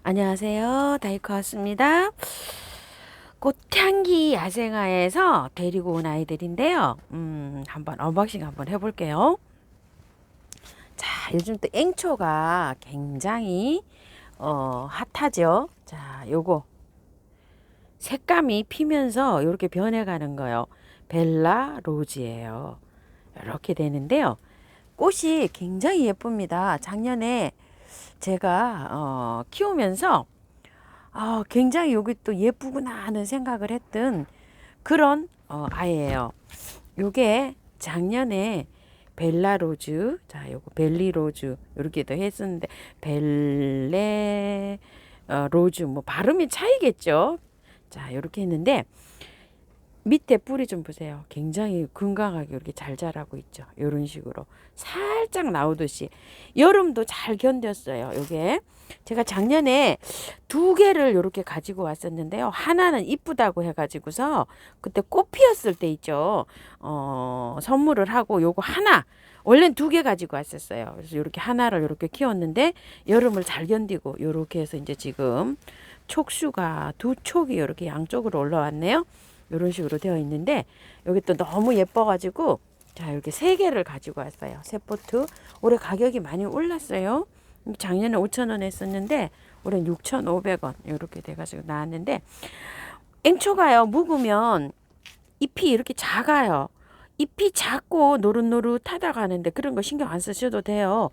안녕하세요. 다이코 왔습니다. 꽃향기 야생화에서 데리고 온 아이들인데요. 한번 언박싱 한번 해볼게요. 자, 요즘 또 앵초가 굉장히 핫하죠. 자, 요거 색감이 피면서 이렇게 변해가는 거요. 벨라 로즈예요. 이렇게 되는데요. 꽃이 굉장히 예쁩니다. 작년에 제가 키우면서 굉장히 여기 또 예쁘구나 하는 생각을 했던 그런 아이예요. 요게 작년에 벨라로즈, 자, 요거 벨리로즈 이렇게도 했었는데 벨레 로즈 뭐 발음이 차이겠죠. 자, 이렇게 했는데 밑에 뿌리 좀 보세요. 굉장히 건강하게 이렇게 잘 자라고 있죠. 이런 식으로 살짝 나오듯이 여름도 잘 견뎠어요. 요게 제가 작년에 두 개를 이렇게 가지고 왔었는데요. 하나는 이쁘다고 해가지고서 그때 꽃 피었을 때 있죠. 선물을 하고 요거 하나 원래는 두 개 가지고 왔었어요. 그래서 이렇게 하나를 이렇게 키웠는데 여름을 잘 견디고 이렇게 해서 이제 지금 촉수가 두 촉이 이렇게 양쪽으로 올라왔네요. 이런 식으로 되어 있는데 여기 또 너무 예뻐가지고 자 이렇게 세 개를 가지고 왔어요. 세 포트. 올해 가격이 많이 올랐어요. 작년에 5,000원 했었는데 올해 6,500원 이렇게 돼가지고 나왔는데 앵초가요 묵으면 잎이 이렇게 작아요. 잎이 작고 노릇노릇하다가 하는데 그런 거 신경 안 쓰셔도 돼요.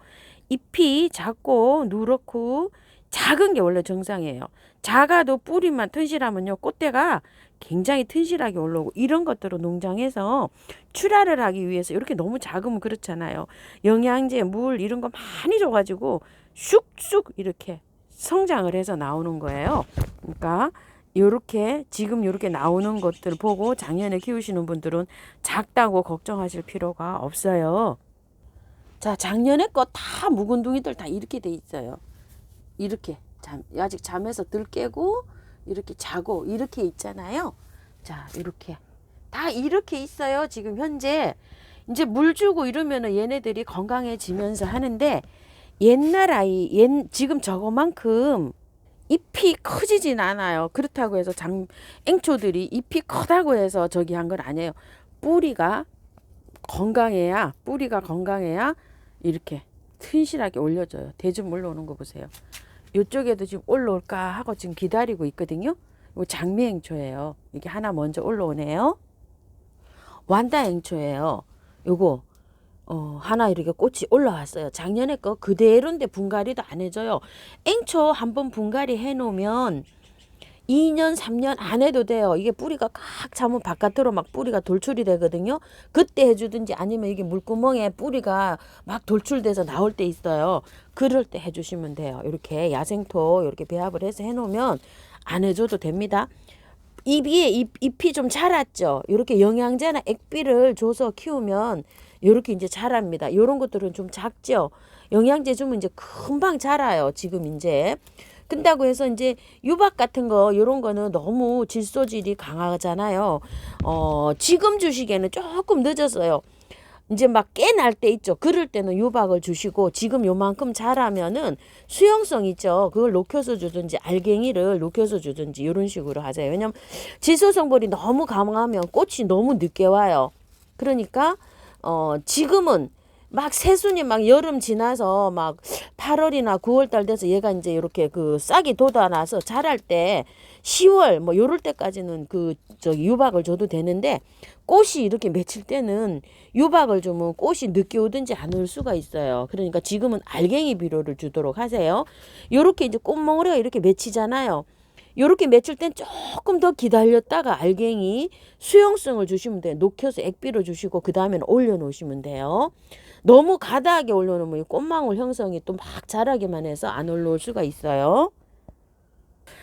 잎이 작고 누렇고 작은 게 원래 정상이에요. 작아도 뿌리만 튼실하면요 꽃대가 굉장히 튼실하게 올라오고 이런 것들을 농장에서 출하를 하기 위해서 이렇게 너무 작으면 그렇잖아요. 영양제, 물 이런 거 많이 줘가지고 쑥쑥 이렇게 성장을 해서 나오는 거예요. 그러니까 요렇게 지금 요렇게 나오는 것들 보고 작년에 키우시는 분들은 작다고 걱정하실 필요가 없어요. 자, 작년에 거 다 묵은둥이들 다 이렇게 돼 있어요. 이렇게 아직 잠에서 들 깨고 이렇게 자고 이렇게 있잖아요. 자, 이렇게 다 이렇게 있어요. 지금 현재 이제 물 주고 이러면은 얘네들이 건강해지면서 하는데 옛날 아이 지금 저거만큼 잎이 커지진 않아요. 그렇다고 해서 앵초들이 잎이 커다고 해서 저기 한 건 아니에요. 뿌리가 뿌리가 건강해야 이렇게 튼실하게 올려져요. 대좀 올라오는 거 보세요. 이쪽에도 지금 올라올까 하고 지금 기다리고 있거든요. 이거 장미앵초예요. 이게 하나 먼저 올라오네요. 완다앵초예요. 요거 하나 이렇게 꽃이 올라왔어요. 작년에 거 그대로인데 분갈이도 안 해줘요. 앵초 한번 분갈이 해놓으면 2년, 3년 안 해도 돼요. 이게 뿌리가 꽉 차면 바깥으로 막 뿌리가 돌출이 되거든요. 그때 해주든지 아니면 이게 물구멍에 뿌리가 막 돌출돼서 나올 때 있어요. 그럴 때 해주시면 돼요. 이렇게 야생토 이렇게 배합을 해서 해놓으면 안 해줘도 됩니다. 잎이 좀 자랐죠. 이렇게 영양제나 액비를 줘서 키우면 이렇게 이제 자랍니다. 이런 것들은 좀 작죠. 영양제 주면 이제 금방 자라요. 지금 이제. 근다고 해서 이제 유박 같은 거 요런 거는 너무 질소질이 강하잖아요. 지금 주시기에는 조금 늦었어요. 이제 막 깨날 때 있죠. 그럴 때는 유박을 주시고 지금 요만큼 자라면은 수용성 있죠. 그걸 녹여서 주든지 알갱이를 녹여서 주든지 이런 식으로 하세요. 왜냐면 질소 성분이 너무 강하면 꽃이 너무 늦게 와요. 그러니까 지금은 막 새순이 막 여름 지나서 막 8월이나 9월 달 돼서 얘가 이제 이렇게 그 싹이 돋아나서 자랄 때 10월 뭐 요럴 때까지는 그 저기 유박을 줘도 되는데 꽃이 이렇게 맺힐 때는 유박을 주면 꽃이 늦게 오든지 안 올 수가 있어요. 그러니까 지금은 알갱이 비료를 주도록 하세요. 요렇게 이제 꽃몽울이가 이렇게 맺히잖아요. 요렇게 맺힐 땐 조금 더 기다렸다가 알갱이 수용성을 주시면 돼요. 녹여서 액비로 주시고 그 다음에는 올려놓으시면 돼요. 너무 가다하게 올려놓으면 꽃망울 형성이 또 막 자라기만 해서 안 올라올 수가 있어요.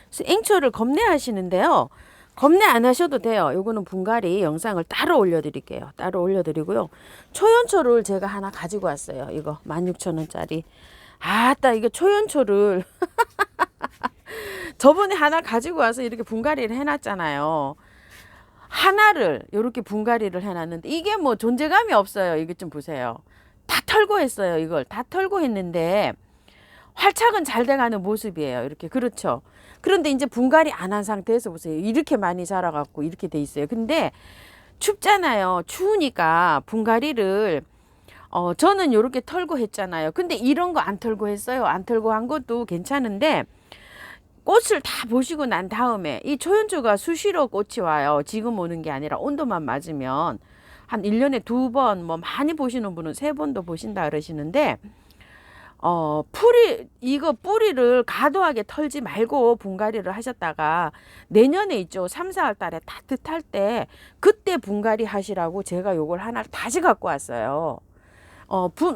그래서 앵초를 겁내하시는데요. 겁내 안 하셔도 돼요. 요거는 분갈이 영상을 따로 올려드릴게요. 따로 올려드리고요. 초연초를 제가 하나 가지고 왔어요. 이거 16,000원짜리. 아따 이거 초연초를 저번에 하나 가지고 와서 이렇게 분갈이를 해놨잖아요. 하나를 이렇게 분갈이를 해놨는데 이게 뭐 존재감이 없어요. 이게 좀 보세요. 다 털고 했어요. 이걸 다 털고 했는데 활착은 잘 돼가는 모습이에요. 이렇게. 그렇죠. 그런데 이제 분갈이 안 한 상태에서 보세요. 이렇게 많이 자라갖고 이렇게 돼 있어요. 근데 춥잖아요. 추우니까 분갈이를 저는 요렇게 털고 했잖아요. 근데 이런 거 안 털고 했어요. 안 털고 한 것도 괜찮은데 꽃을 다 보시고 난 다음에 이 초연초가 수시로 꽃이 와요. 지금 오는 게 아니라 온도만 맞으면 한 1년에 2번, 뭐 많이 보시는 분은 3번도 보신다 그러시는데 이거 뿌리를 과도하게 털지 말고 분갈이를 하셨다가 내년에 있죠. 3, 4월 달에 따뜻할 때 그때 분갈이 하시라고 제가 요걸 하나 다시 갖고 왔어요.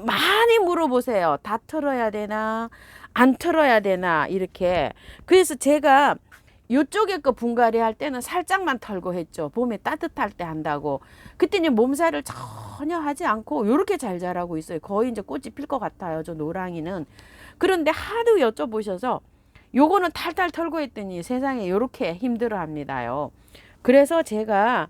많이 물어보세요. 다 털어야 되나? 안 털어야 되나? 이렇게. 그래서 제가 요쪽에 거 분갈이 할 때는 살짝만 털고 했죠. 봄에 따뜻할 때 한다고. 그때는 몸살을 전혀 하지 않고 요렇게 잘 자라고 있어요. 거의 이제 꽃이 필 것 같아요. 저 노랑이는. 그런데 하도 여쭤보셔서 요거는 탈탈 털고 했더니 세상에 요렇게 힘들어 합니다요. 그래서 제가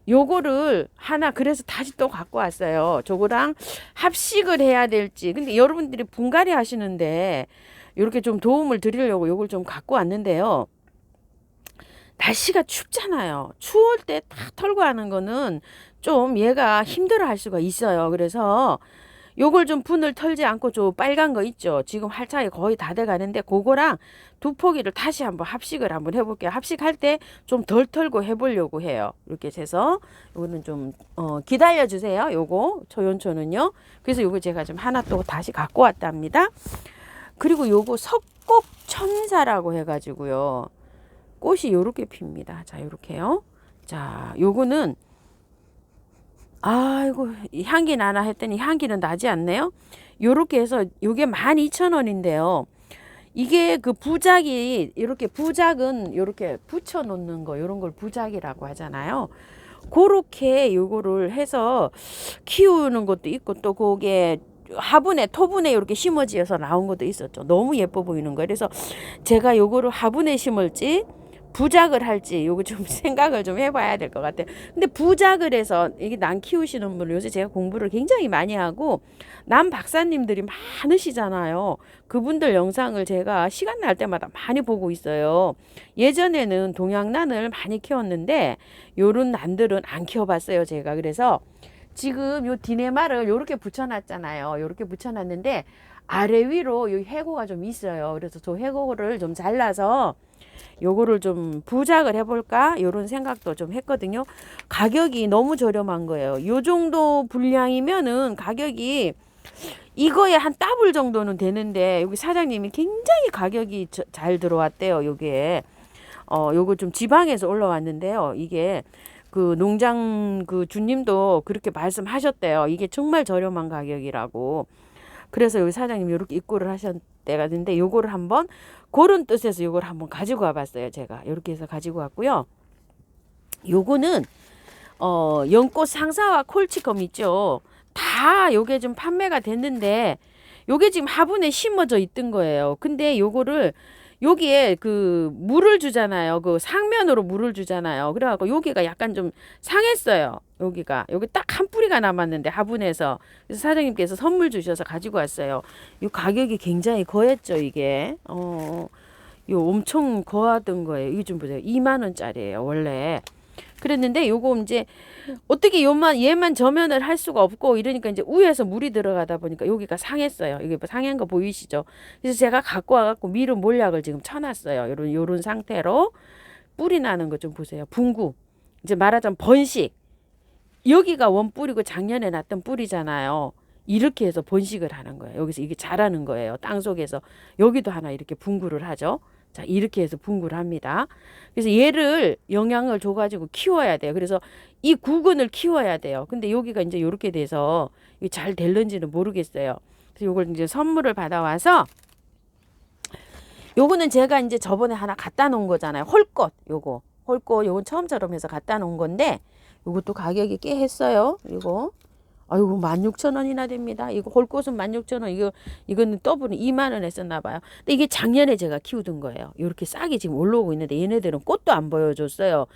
요거를 하나 그래서 다시 또 갖고 왔어요. 저거랑 합식을 해야 될지. 근데 여러분들이 분갈이 하시는데 이렇게 좀 도움을 드리려고 요걸 좀 갖고 왔는데요. 날씨가 춥잖아요. 추울 때 다 털고 하는 거는 좀 얘가 힘들어 할 수가 있어요. 그래서 요걸 좀 분을 털지 않고 저 빨간 거 있죠. 지금 활착이 거의 다 돼 가는데 그거랑 두 포기를 다시 한번 합식을 한번 해볼게요. 합식할 때 좀 덜 털고 해보려고 해요. 이렇게 해서 요거는 좀 기다려 주세요. 요거 초연초는요. 그래서 요거 제가 좀 하나 또 다시 갖고 왔답니다. 그리고 요거 석곡천사라고 해가지고요. 꽃이 요렇게 핍니다. 자, 요렇게요. 자, 요거는 아이고 향기 나나 했더니 향기는 나지 않네요. 요렇게 해서 요게 12,000원인데요. 이게 그 부작이 이렇게 부작은 요렇게 붙여 놓는 거 요런 걸 부작이라고 하잖아요. 그렇게 요거를 해서 키우는 것도 있고 또 그게 화분에 토분에 이렇게 심어지어서 나온 것도 있었죠. 너무 예뻐 보이는 거예요. 그래서 제가 요거를 화분에 심을지 부작을 할지 요거 좀 생각을 좀 해봐야 될 것 같아요. 근데 부작을 해서 이게 난 키우시는 분을 요새 제가 공부를 굉장히 많이 하고 남 박사님들이 많으시잖아요. 그분들 영상을 제가 시간 날 때마다 많이 보고 있어요. 예전에는 동양난을 많이 키웠는데 요런 난들은 안 키워봤어요 제가. 그래서 지금 요 디네마를 요렇게 붙여놨잖아요. 요렇게 붙여놨는데 아래 위로 요 해고가 좀 있어요. 그래서 저 해고를 좀 잘라서 요거를 좀 부작을 해볼까 요런 생각도 좀 했거든요. 가격이 너무 저렴한 거예요. 요 정도 분량이면은 가격이 이거에 한 더블 정도는 되는데 여기 사장님이 굉장히 가격이 잘 들어왔대요. 요게 요거 좀 지방에서 올라왔는데요. 이게 그 농장 그 주님도 그렇게 말씀하셨대요. 이게 정말 저렴한 가격이라고. 그래서 여기 사장님 이렇게 입고를 하셨대가 있는데 요거를 한번 그런 뜻에서 요걸 한번 가지고 와봤어요. 제가 이렇게 해서 가지고 왔고요. 요거는 연꽃 상사와 콜치검 있죠. 다 요게 좀 판매가 됐는데 요게 지금 화분에 심어져 있던 거예요. 근데 요거를 여기에 그 물을 주잖아요. 그 상면으로 물을 주잖아요. 그래갖고 여기가 약간 좀 상했어요. 여기가 여기 딱 한 뿌리가 남았는데 화분에서 그래서 사장님께서 선물 주셔서 가지고 왔어요. 이 가격이 굉장히 거했죠 이게. 요 엄청 거하던 거예요. 이거 좀 보세요. 2만 원짜리예요 원래. 그랬는데 요거 이제 어떻게 얘만 저면을 할 수가 없고 이러니까 이제 위에서 물이 들어가다 보니까 여기가 상했어요. 이게 상한 거 보이시죠? 그래서 제가 갖고 와갖고 미름 몰약을 지금 쳐놨어요. 요런 상태로 뿌리 나는 거 좀 보세요. 분구. 이제 말하자면 번식. 여기가 원뿌리고 작년에 났던 뿌리잖아요. 이렇게 해서 번식을 하는 거예요. 여기서 이게 자라는 거예요. 땅 속에서. 여기도 하나 이렇게 분구를 하죠. 자, 이렇게 해서 분구를 합니다. 그래서 얘를 영양을 줘가지고 키워야 돼요. 그래서 이 구근을 키워야 돼요. 근데 여기가 이제 이렇게 돼서 이게 잘 될는지는 모르겠어요. 그래서 요걸 이제 선물을 받아와서 요거는 제가 이제 저번에 하나 갖다 놓은 거잖아요. 홀꽃 홀꽃 요건 처음처럼 해서 갖다 놓은 건데 요것도 가격이 꽤 했어요. 이거 아이고 16,000원이나 됩니다. 이거 홀꽃은 16,000원. 이거는 더블은 2만 원 했었나 봐요. 근데 이게 작년에 제가 키우던 거예요. 이렇게 싹이 지금 올라오고 있는데 얘네들은 꽃도 안 보여줬어요.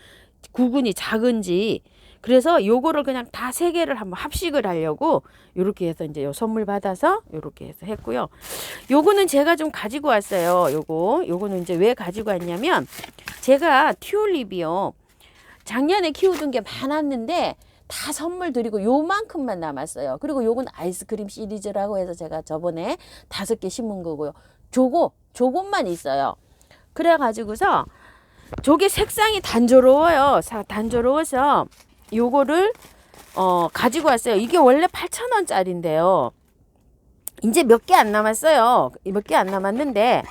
구근이 작은지. 그래서 요거를 그냥 다 세 개를 한번 합식을 하려고 요렇게 해서 이제 요 선물 받아서 요렇게 해서 했고요. 요거는 제가 좀 가지고 왔어요. 요거는 이제 왜 가지고 왔냐면 제가 튤립이요. 작년에 키우던 게 많았는데 다 선물 드리고 요만큼만 남았어요. 그리고 요건 아이스크림 시리즈라고 해서 제가 저번에 5개 심은 거고요. 조금만 있어요. 그래가지고서 저게 색상이 단조로워요. 단조로워서 요거를 가지고 왔어요. 이게 원래 8,000원짜리인데요. 이제 몇 개 안 남았어요. 몇 개 안 남았는데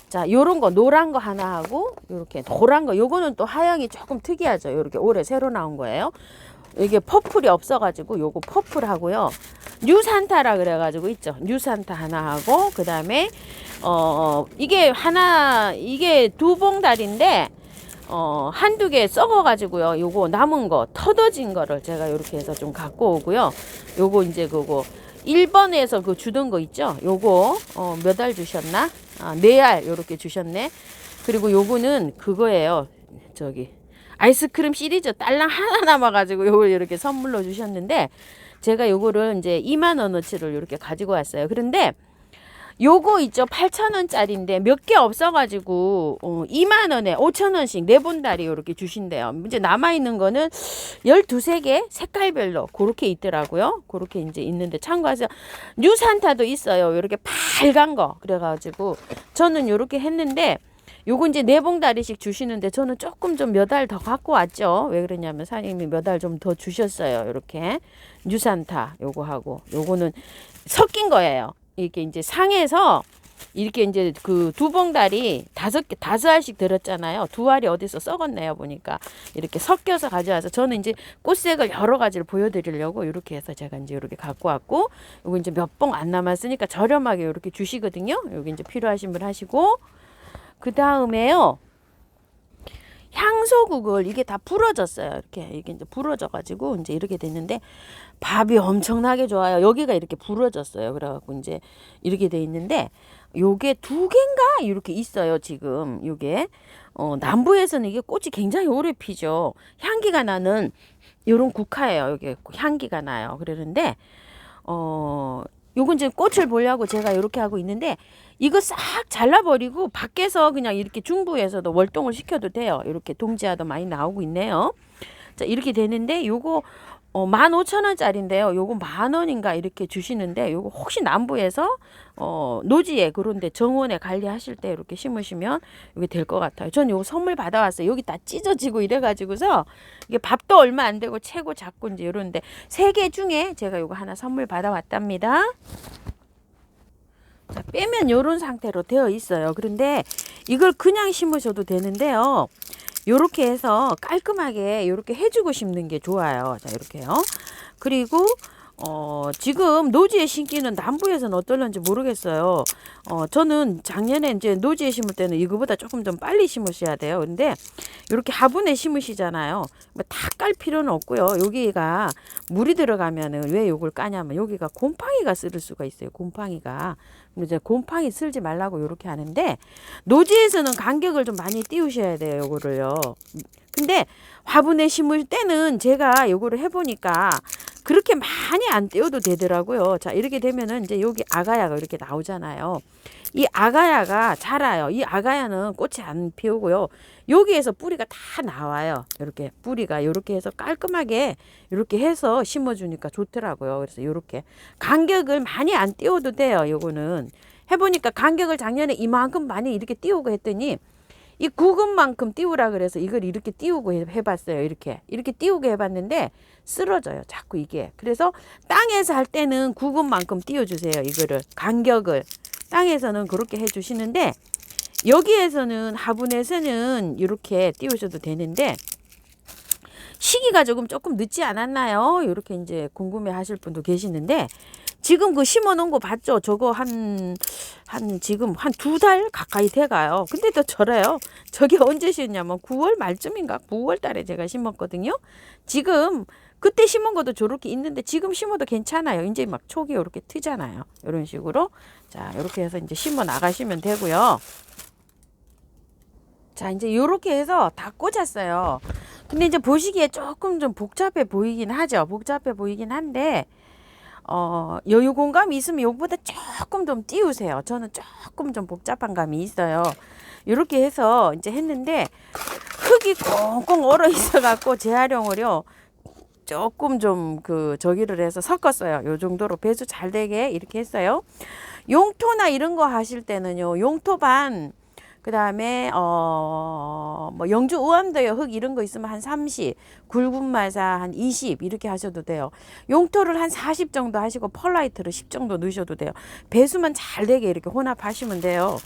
자, 요런 거 노란 거 하나 하고 요렇게 노란 거 요거는 또 하향이 조금 특이하죠. 요렇게 올해 새로 나온 거예요. 이게 퍼플이 없어가지고 요거 퍼플 하고요. 뉴산타라 그래가지고 있죠. 뉴산타 하나 하고 그 다음에 이게 두 봉다리인데 한두 개 썩어가지고요. 요거 남은 거 터더진 거를 제가 요렇게 해서 좀 갖고 오고요. 요거 이제 그거 1번에서 그 주던 거 있죠. 요거 몇 알 주셨나? 4알 요렇게 주셨네. 그리고 요거는 그거예요. 저기 아이스크림 시리즈 딸랑 하나 남아가지고 요걸 이렇게 선물로 주셨는데 제가 요거를 이제 2만 원어치를 이렇게 가지고 왔어요. 그런데 요거 있죠. 8,000원짜리인데 몇 개 없어가지고 2만 원에 5,000원씩 4본다리 이렇게 주신대요. 이제 남아있는 거는 12개 색깔별로 그렇게 있더라고요. 그렇게 이제 있는데 참고하세요. 뉴산타도 있어요. 이렇게 빨간 거. 그래가지고 저는 이렇게 했는데 요거 이제 4봉다리씩 주시는데 저는 조금 좀 몇 알 더 갖고 왔죠. 왜 그러냐면 사장님이 몇 알 좀 더 주셨어요. 이렇게 뉴산타 요거 하고 요거는 섞인 거예요. 이렇게 이제 상에서 이렇게 이제 그 2봉다리 5알씩 들었잖아요. 2알이 어디서 썩었네요 보니까 이렇게 섞여서 가져와서 저는 이제 꽃색을 여러 가지를 보여드리려고 이렇게 해서 제가 이제 이렇게 갖고 왔고 요거 이제 몇 봉 안 남았으니까 저렴하게 이렇게 주시거든요. 여기 이제 필요하신 분 하시고 그 다음에요. 향소국을 이게 다 부러졌어요. 이게 이제 부러져가지고 이제 이렇게 됐는데 밥이 엄청나게 좋아요. 여기가 이렇게 부러졌어요. 그래갖고 이제 이렇게 돼 있는데 요게 2개인가 이렇게 있어요. 지금 요게 남부에서는 이게 꽃이 굉장히 오래 피죠. 향기가 나는 요런 국화예요. 여기 향기가 나요. 그러는데 요건 이제 꽃을 보려고 제가 이렇게 하고 있는데 이거 싹 잘라버리고 밖에서 그냥 이렇게 중부에서도 월동을 시켜도 돼요. 이렇게 동지화도 많이 나오고 있네요. 자, 이렇게 되는데 요거 15,000원짜리인데요. 요거 10,000원인가 이렇게 주시는데 요거 혹시 남부에서 노지에 그런데 정원에 관리하실 때 이렇게 심으시면 이게 될 것 같아요. 전 요거 선물 받아왔어요. 여기 다 찢어지고 이래가지고서 이게 밥도 얼마 안 되고 채고 작고 이제 이러는데 3개 중에 제가 요거 하나 선물 받아왔답니다. 자, 빼면 요런 상태로 되어 있어요. 그런데 이걸 그냥 심으셔도 되는데요. 요렇게 해서 깔끔하게 요렇게 해주고 심는 게 좋아요. 자, 이렇게요. 그리고 지금 노지에 심기는 남부에서는 어떨런지 모르겠어요. 저는 작년에 이제 노지에 심을 때는 이거보다 조금 좀 빨리 심으셔야 돼요. 근데 이렇게 화분에 심으시잖아요. 다 깔 필요는 없고요. 여기가 물이 들어가면은 왜 요걸 까냐면 여기가 곰팡이가 쓸 수가 있어요. 곰팡이가. 이제 곰팡이 쓸지 말라고 이렇게 하는데 노지에서는 간격을 좀 많이 띄우셔야 돼요. 요거를요. 근데 화분에 심을 때는 제가 요거를 해보니까 그렇게 많이 안 띄워도 되더라고요. 자, 이렇게 되면은 이제 여기 아가야가 이렇게 나오잖아요. 이 아가야가 자라요. 이 아가야는 꽃이 안 피우고요. 여기에서 뿌리가 다 나와요. 이렇게 뿌리가 이렇게 해서 깔끔하게 이렇게 해서 심어주니까 좋더라고요. 그래서 이렇게 간격을 많이 안 띄워도 돼요. 요거는 해보니까 간격을 작년에 이만큼 많이 이렇게 띄우고 했더니 이 구근만큼 띄우라 그래서 이걸 이렇게 띄우고 해봤어요. 이렇게 띄우고 해봤는데 쓰러져요. 자꾸 이게. 그래서 땅에서 할 때는 구근만큼 띄워주세요. 이거를 간격을 땅에서는 그렇게 해주시는데 여기에서는 화분에서는 이렇게 띄우셔도 되는데 시기가 조금 늦지 않았나요? 이렇게 이제 궁금해 하실 분도 계시는데 지금 그 심어 놓은 거 봤죠? 저거 지금 한 2달 가까이 돼가요. 근데 또 저래요. 저게 언제 심었냐면 9월 말쯤인가 9월 달에 제가 심었거든요. 지금 그때 심은 것도 저렇게 있는데 지금 심어도 괜찮아요. 이제 막 촉이 이렇게 트잖아요. 이런 식으로. 자, 이렇게 해서 이제 심어 나가시면 되고요. 자, 이제 이렇게 해서 다 꽂았어요. 근데 이제 보시기에 조금 좀 복잡해 보이긴 하죠. 복잡해 보이긴 한데 여유 공감이 있으면 요거보다 조금 좀 띄우세요. 저는 조금 좀 복잡한 감이 있어요. 이렇게 해서 이제 했는데 흙이 꽁꽁 얼어 있어 갖고 재활용을요 조금 좀 저기를 해서 섞었어요. 요 정도로 배수 잘 되게 이렇게 했어요. 용토나 이런 거 하실 때는요, 용토 반, 그 다음에 뭐 영주 우암도요 흙 이런 거 있으면 한 30, 굵은 마사 한 20 이렇게 하셔도 돼요. 용토를 한 40 정도 하시고 펄라이트를 10 정도 넣으셔도 돼요. 배수만 잘 되게 이렇게 혼합하시면 돼요.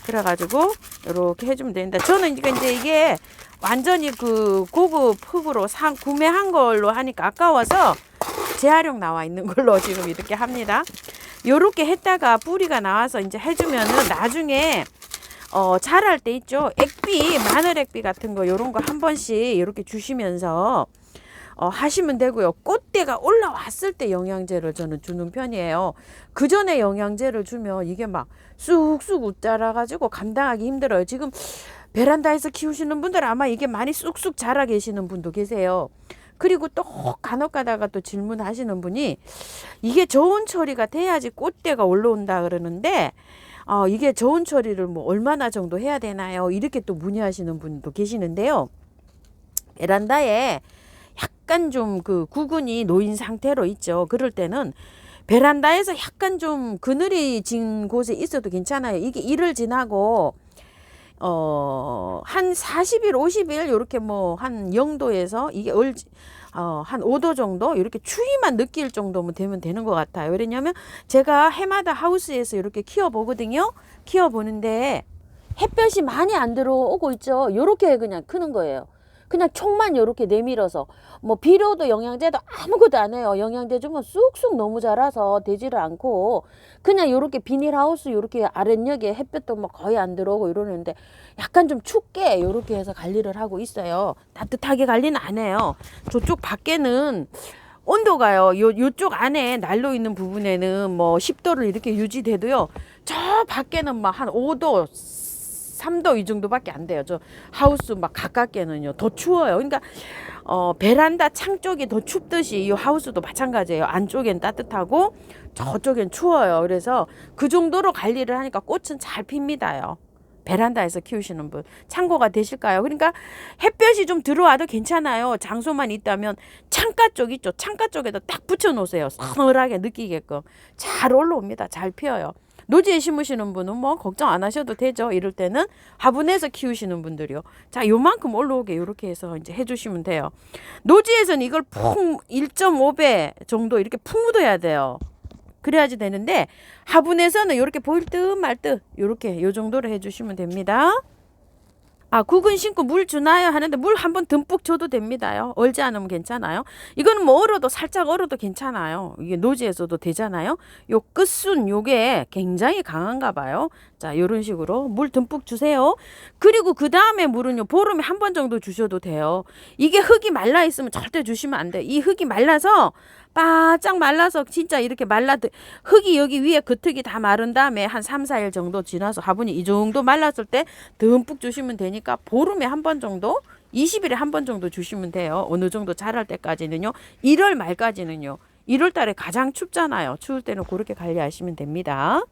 그래가지고 이렇게 해주면 됩니다. 저는 이제 이게 완전히 고급 흙으로 구매한 걸로 하니까 아까워서 재활용 나와 있는 걸로 지금 이렇게 합니다. 요렇게 했다가 뿌리가 나와서 이제 해주면은 나중에 자랄 때 있죠. 액비, 마늘 액비 같은 거 요런 거 한 번씩 이렇게 주시면서 하시면 되고요. 꽃대가 올라왔을 때 영양제를 저는 주는 편이에요. 그 전에 영양제를 주면 이게 막 쑥쑥 자라가지고 감당하기 힘들어요. 지금 베란다에서 키우시는 분들 아마 이게 많이 쑥쑥 자라 계시는 분도 계세요. 그리고 또 간혹 가다가 또 질문하시는 분이 이게 저온 처리가 돼야지 꽃대가 올라온다 그러는데 이게 저온 처리를 뭐 얼마나 정도 해야 되나요? 이렇게 또 문의하시는 분도 계시는데요. 베란다에 약간 좀 구근이 놓인 상태로 있죠. 그럴 때는 베란다에서 약간 좀 그늘이 진 곳에 있어도 괜찮아요. 이게 일을 지나고 한 40일, 50일 요렇게 뭐 한 0도에서 이게 한 5도 정도 이렇게 추위만 느낄 정도면 되면 되는 것 같아요. 왜냐면 제가 해마다 하우스에서 이렇게 키워보거든요. 키워보는데 햇볕이 많이 안 들어오고 있죠. 요렇게 그냥 크는 거예요. 그냥 총만 요렇게 내밀어서 뭐 비료도 영양제도 아무것도 안 해요. 영양제 주면 쑥쑥 너무 자라서 되지를 않고 그냥 요렇게 비닐하우스 요렇게 아랫역에 햇볕도 뭐 거의 안 들어오고 이러는데 약간 좀 춥게 요렇게 해서 관리를 하고 있어요. 따뜻하게 관리는 안 해요. 저쪽 밖에는 온도가요. 요쪽 안에 난로 있는 부분에는 뭐 10도를 이렇게 유지돼도요. 저 밖에는 막 한 5도 3도 이 정도밖에 안 돼요. 저 하우스 막 가깝게는요 더 추워요. 그러니까 베란다 창 쪽이 더 춥듯이 이 하우스도 마찬가지예요. 안쪽엔 따뜻하고 저쪽엔 추워요. 그래서 그 정도로 관리를 하니까 꽃은 잘 핍니다요. 베란다에서 키우시는 분 참고가 되실까요? 그러니까 햇볕이 좀 들어와도 괜찮아요. 장소만 있다면 창가 쪽 있죠. 창가 쪽에다 딱 붙여 놓으세요. 서늘하게 느끼게끔 잘 올라옵니다. 잘 피어요. 노지에 심으시는 분은 뭐 걱정 안 하셔도 되죠. 이럴 때는 화분에서 키우시는 분들이요. 자, 요만큼 올라오게 이렇게 해서 이제 해주시면 돼요. 노지에서는 이걸 푹 1.5배 정도 이렇게 푹 묻어야 돼요. 그래야지 되는데 화분에서는 이렇게 보일 듯 말 듯 이렇게 요 정도로 해주시면 됩니다. 구근 신고 물 주나요? 하는데 물 한번 듬뿍 줘도 됩니다요. 얼지 않으면 괜찮아요. 이거는 뭐 얼어도 살짝 얼어도 괜찮아요. 이게 노지에서도 되잖아요. 요 끝순 요게 굉장히 강한가 봐요. 자, 요런 식으로 물 듬뿍 주세요. 그리고 그 다음에 물은요, 보름에 한 번 정도 주셔도 돼요. 이게 흙이 말라 있으면 절대 주시면 안 돼요. 이 흙이 말라서 바짝 말라서 진짜 이렇게 흙이 여기 위에 겉흙이 다 마른 다음에 한 3, 4일 정도 지나서 화분이 이 정도 말랐을 때 듬뿍 주시면 되니까 보름에 한 번 정도 20일에 한 번 정도 주시면 돼요. 어느 정도 자랄 때까지는요. 1월 말까지는요. 1월 달에 가장 춥잖아요. 추울 때는 그렇게 관리하시면 됩니다.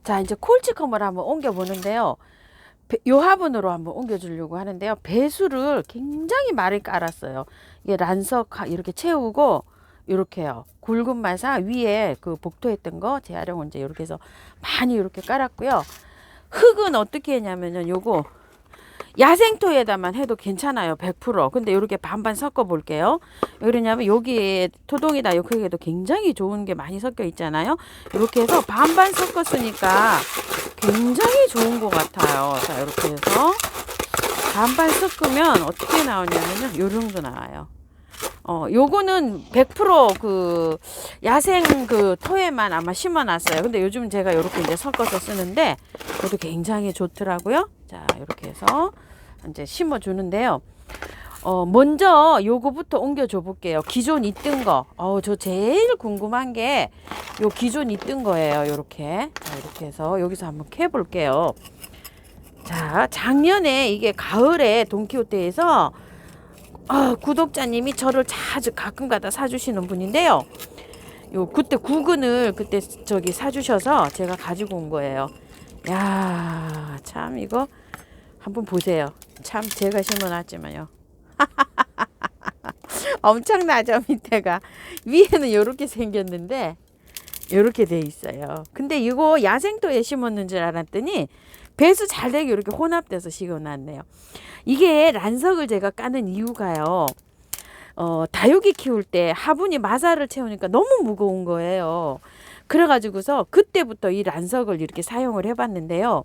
자, 이제 콜치컴을 한번 옮겨 보는데요. 요 화분으로 한번 옮겨 주려고 하는데요. 배수를 굉장히 많이 깔았어요. 이게 란석 이렇게 채우고 이렇게요. 굵은 마사 위에 복토했던 거 재활용 이제 이렇게 해서 많이 이렇게 깔았고요. 흙은 어떻게 했냐면요. 요거 야생토에다만 해도 괜찮아요. 100%. 근데 이렇게 반반 섞어 볼게요. 왜 그러냐면 여기에 토동이다 여기에도 굉장히 좋은 게 많이 섞여 있잖아요. 이렇게 해서 반반 섞었으니까 굉장히 좋은 것 같아요. 자, 이렇게 해서 반반 섞으면 어떻게 나오냐면요. 요 정도 나와요. 요거는 100% 야생 토에만 아마 심어놨어요. 근데 요즘 제가 요렇게 이제 섞어서 쓰는데 그것도 굉장히 좋더라고요. 자, 이렇게 해서 이제 심어주는데요. 먼저 요거부터 옮겨줘 볼게요. 기존 있던 거. 저 제일 궁금한 게 요 기존 있던 거예요. 요렇게. 자, 이렇게 해서 여기서 한번 캐볼게요. 자, 작년에 이게 가을에 돈키호테에서 구독자님이 저를 자주 가끔가다 사주시는 분인데요. 그때 구근을 그때 저기 사주셔서 제가 가지고 온 거예요. 야, 참 이거 한번 보세요. 참 제가 심어놨지만요. 엄청나죠, 밑에가. 위에는 이렇게 생겼는데 이렇게 돼 있어요. 근데 이거 야생토에 심었는 줄 알았더니 배수 잘 되게 이렇게 혼합돼서 심어놨네요. 이게 란석을 제가 까는 이유가요. 다육이 키울 때 화분이 마사를 채우니까 너무 무거운 거예요. 그래가지고서 그때부터 이 란석을 이렇게 사용을 해봤는데요.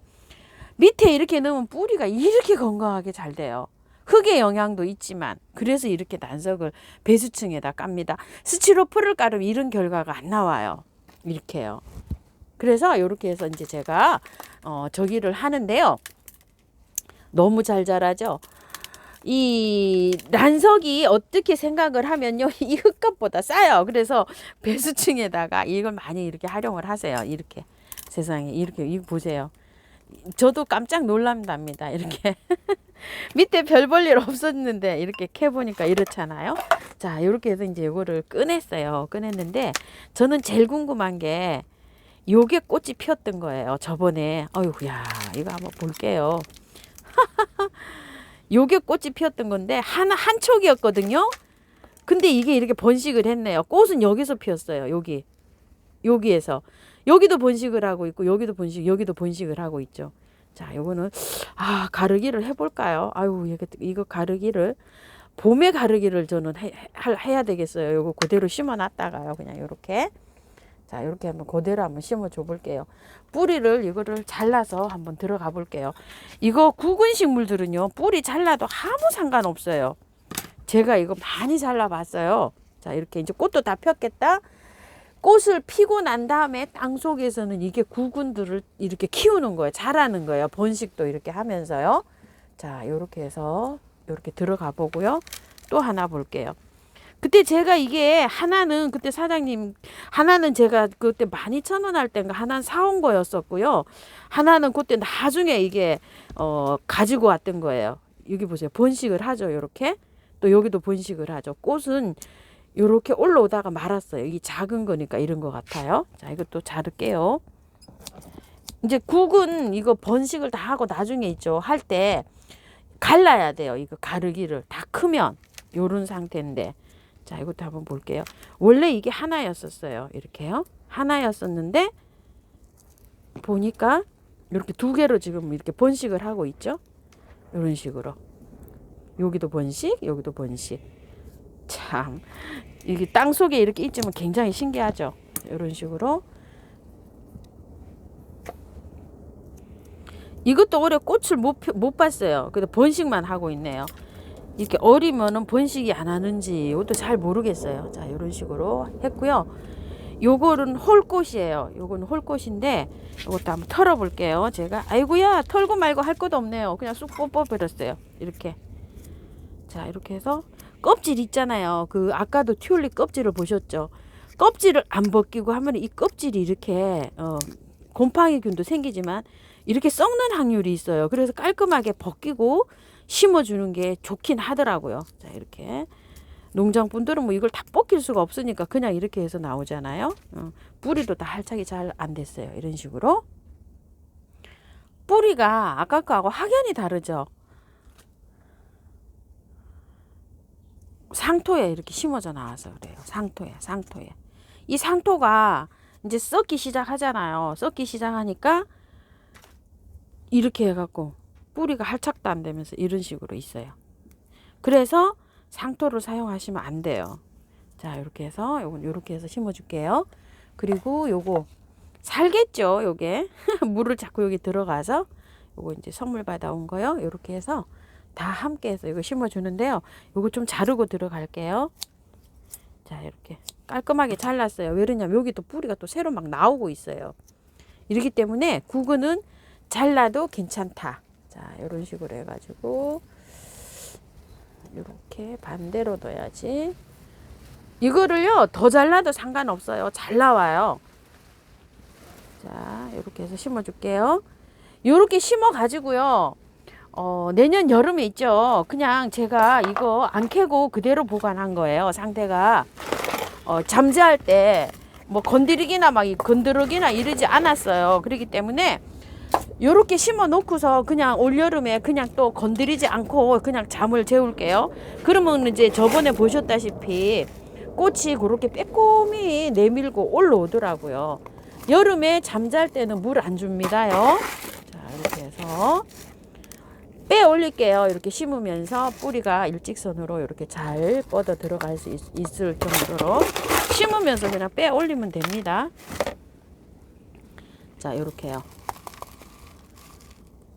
밑에 이렇게 넣으면 뿌리가 이렇게 건강하게 잘 돼요. 흙의 영향도 있지만 그래서 이렇게 란석을 배수층에다 깝니다. 스티로폼을 깔으면 이런 결과가 안 나와요. 이렇게요. 그래서 이렇게 해서 이제 제가 저기를 하는데요. 너무 잘 자라죠. 이 란석이 어떻게 생각을 하면요, 이 흙값보다 싸요. 그래서 배수층에다가 이걸 많이 이렇게 활용을 하세요. 이렇게 세상에 이렇게 이거 보세요. 저도 깜짝 놀랍니다. 이렇게 밑에 별 볼 일 없었는데 이렇게 캐보니까 이렇잖아요. 자, 이렇게 해서 이제 이거를 꺼냈어요. 꺼냈는데 저는 제일 궁금한 게 요게 꽃이 피었던 거예요. 저번에 어휴야 이거 한번 볼게요. 요게 꽃이 피었던 건데 한 촉이었거든요. 근데 이게 이렇게 번식을 했네요. 꽃은 여기서 피었어요. 여기에서 여기도 번식을 하고 있고 여기도 번식을 하고 있죠. 자, 요거는 가르기를 해볼까요? 아유, 이거 가르기를 봄에 가르기를 저는 해야 되겠어요. 요거 그대로 심어놨다가요. 그냥 요렇게. 자, 이렇게 한번 그대로 한번 심어 줘 볼게요. 뿌리를 이거를 잘라서 한번 들어가 볼게요. 이거 구근 식물들은요, 뿌리 잘라도 아무 상관없어요. 제가 이거 많이 잘라 봤어요. 자, 이렇게 이제 꽃도 다 폈겠다. 꽃을 피고 난 다음에 땅 속에서는 이게 구근들을 이렇게 키우는 거예요. 자라는 거예요. 번식도 이렇게 하면서요. 자, 이렇게 해서 이렇게 들어가 보고요. 또 하나 볼게요. 그때 제가 이게 하나는 그때 사장님 하나는 제가 그때 12,000원 할 때인가 하나는 사온 거였었고요. 하나는 그때 나중에 이게 가지고 왔던 거예요. 여기 보세요. 번식을 하죠. 이렇게. 또 여기도 번식을 하죠. 꽃은 이렇게 올라오다가 말았어요. 이게 작은 거니까 이런 것 같아요. 자, 이것도 자를게요. 이제 국은 이거 번식을 다 하고 나중에 있죠. 할 때 갈라야 돼요. 이거 가르기를 다 크면 요런 상태인데. 자, 이것도 한번 볼게요. 원래 이게 하나였었어요. 이렇게요. 하나였었는데 보니까 이렇게 두 개로 지금 이렇게 번식을 하고 있죠. 이런 식으로. 여기도 번식, 여기도 번식. 참 이게 땅 속에 이렇게 있지만 굉장히 신기하죠. 이런 식으로. 이것도 올해 꽃을 못 봤어요. 그래도 번식만 하고 있네요. 이렇게 어리면은 번식이 안 하는지 이것도 잘 모르겠어요. 자, 이런 식으로 했고요. 요거는 홀꽃이에요. 요거는 홀꽃인데 이것도 한번 털어 볼게요. 제가 아이고야 털고 말고 할 것도 없네요. 그냥 쑥 뽑아버렸어요. 이렇게. 자, 이렇게 해서 껍질 있잖아요. 그 아까도 튤립 껍질을 보셨죠? 껍질을 안 벗기고 하면 이 껍질이 이렇게 곰팡이균도 생기지만 이렇게 썩는 확률이 있어요. 그래서 깔끔하게 벗기고 심어주는 게 좋긴 하더라고요. 자, 이렇게 농장분들은 뭐 이걸 다 벗길 수가 없으니까 그냥 이렇게 해서 나오잖아요. 뿌리도 다 할착이 잘 안 됐어요. 이런 식으로 뿌리가 아까 거하고 확연히 다르죠. 상토에 이렇게 심어져 나와서 그래요. 상토에. 이 상토가 이제 썩기 시작하잖아요. 썩기 시작하니까 이렇게 해갖고 뿌리가 할착도 안 되면서 이런 식으로 있어요. 그래서 상토를 사용하시면 안 돼요. 자, 이렇게 해서 요건 이렇게 해서 심어줄게요. 그리고 요거 살겠죠. 요게 물을 자꾸 여기 들어가서 요거 이제 선물 받아온 거요. 이렇게 해서 다 함께 해서 이거 심어주는데요. 요거 좀 자르고 들어갈게요. 자, 이렇게 깔끔하게 잘랐어요. 왜 그러냐면 여기 또 뿌리가 또 새로 막 나오고 있어요. 이렇기 때문에 구근은 잘라도 괜찮다. 자, 이런 식으로 해가지고 이렇게 반대로 둬야지. 이거를요 더 잘라도 상관없어요. 잘 나와요. 자, 이렇게 해서 심어줄게요. 이렇게 심어 가지고요. 내년 여름에 있죠. 그냥 제가 이거 안 캐고 그대로 보관한 거예요. 상태가 잠재할 때 뭐 건드리기나 막 건드리기나 이러지 않았어요. 그렇기 때문에 요렇게 심어 놓고서 그냥 올 여름에 그냥 또 건드리지 않고 그냥 잠을 재울게요. 그러면 이제 저번에 보셨다시피 꽃이 그렇게 빼꼼히 내밀고 올라오더라고요. 여름에 잠잘 때는 물 안 줍니다요. 자, 이렇게 해서 빼 올릴게요. 이렇게 심으면서 뿌리가 일직선으로 이렇게 잘 뻗어 들어갈 수 있을 정도로 심으면서 그냥 빼 올리면 됩니다. 자, 이렇게요.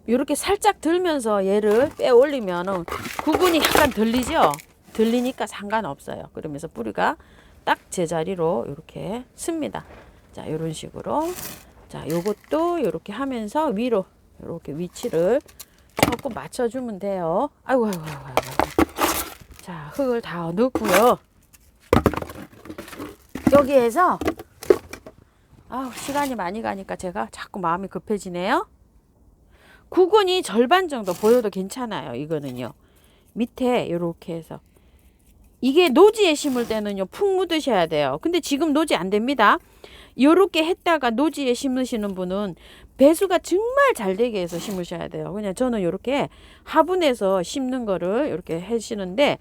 이렇게 살짝 들면서 얘를 빼 올리면은 구근이 약간 들리죠? 들리니까 상관없어요. 그러면서 뿌리가 딱 제자리로 이렇게 씁니다. 자, 이런 식으로. 자, 요것도 이렇게 하면서 위로 이렇게 위치를 조금 맞춰주면 돼요. 아이고. 자, 흙을 다 넣고요. 여기에서 시간이 많이 가니까 제가 자꾸 마음이 급해지네요. 구근이 절반 정도 보여도 괜찮아요. 이거는요. 밑에 이렇게 해서 이게 노지에 심을 때는요 푹 묻으셔야 돼요. 근데 지금 노지 안 됩니다. 요렇게 했다가 노지에 심으시는 분은 배수가 정말 잘 되게 해서 심으셔야 돼요. 그냥 저는 요렇게 화분에서 심는 거를 이렇게 하시는데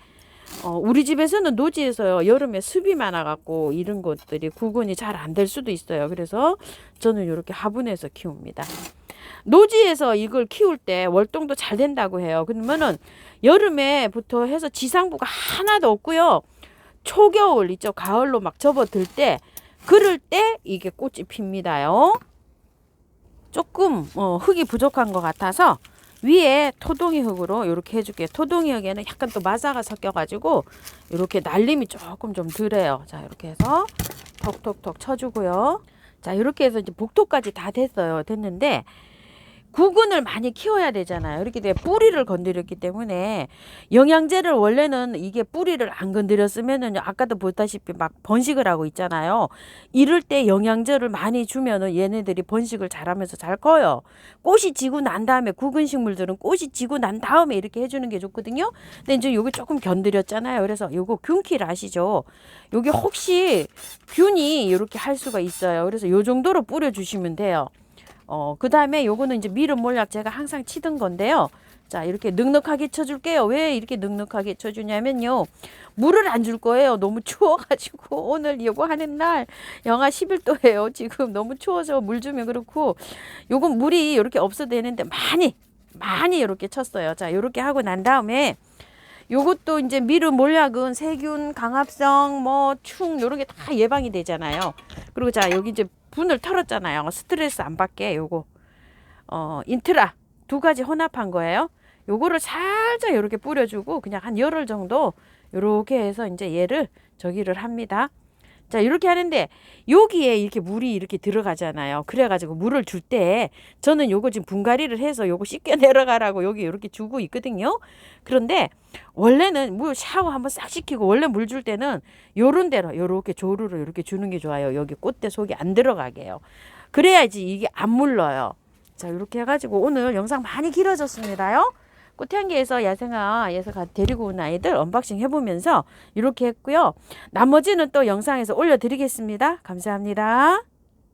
우리 집에서는 노지에서요 여름에 습이 많아 갖고 이런 것들이 구근이 잘 안 될 수도 있어요. 그래서 저는 요렇게 화분에서 키웁니다. 노지에서 이걸 키울 때 월동도 잘 된다고 해요. 그러면은 여름에부터 해서 지상부가 하나도 없고요. 초겨울 있죠. 가을로 막 접어들 때 그럴 때 이게 꽃이 핍니다요. 조금 흙이 부족한 것 같아서 위에 토동이 흙으로 이렇게 해줄게요. 토동이 흙에는 약간 또 마사가 섞여가지고 이렇게 날림이 조금 좀 덜해요. 자, 이렇게 해서 톡톡톡 쳐주고요. 자, 이렇게 해서 이제 복토까지 다 됐어요. 됐는데 구근을 많이 키워야 되잖아요. 이렇게 돼 뿌리를 건드렸기 때문에 영양제를 원래는 이게 뿌리를 안 건드렸으면은 아까도 보다시피 막 번식을 하고 있잖아요. 이럴 때 영양제를 많이 주면은 얘네들이 번식을 잘하면서 잘 커요. 꽃이 지고 난 다음에 구근 식물들은 꽃이 지고 난 다음에 이렇게 해주는 게 좋거든요. 근데 이제 요거 조금 건드렸잖아요. 그래서 요거 균키를 아시죠? 요게 혹시 균이 이렇게 할 수가 있어요. 그래서 요 정도로 뿌려주시면 돼요. 그 다음에 요거는 이제 미름 몰약 제가 항상 치던 건데요. 자, 이렇게 넉넉하게 쳐줄게요. 왜 이렇게 넉넉하게 쳐주냐면요. 물을 안 줄 거예요. 너무 추워가지고. 오늘 요거 하는 날 영하 11도예요. 지금 너무 추워서 물 주면 그렇고. 요건 물이 이렇게 없어도 되는데 많이 이렇게 쳤어요. 자, 이렇게 하고 난 다음에 요것도 이제 미름 몰약은 세균, 강합성, 충 요런 게 다 예방이 되잖아요. 그리고 자, 여기 이제 분을 털었잖아요. 스트레스 안 받게 요거 인트라 두 가지 혼합한 거예요. 요거를 살짝 이렇게 뿌려주고 그냥 한 열흘 정도 요렇게 해서 이제 얘를 저기를 합니다. 자, 이렇게 하는데 여기에 이렇게 물이 이렇게 들어가잖아요. 그래가지고 물을 줄 때 저는 요거 지금 분갈이를 해서 요거 씻겨 내려가라고 여기 이렇게 주고 있거든요. 그런데 원래는 물 샤워 한번 싹 시키고 원래 물 줄 때는 요런 데로 요렇게 조루로 이렇게 주는 게 좋아요. 여기 꽃대 속에 안 들어가게요. 그래야지 이게 안 물러요. 자, 이렇게 해가지고 오늘 영상 많이 길어졌습니다요. 꽃향기에서 야생화에서 데리고 온 아이들 언박싱 해보면서 이렇게 했고요. 나머지는 또 영상에서 올려드리겠습니다. 감사합니다.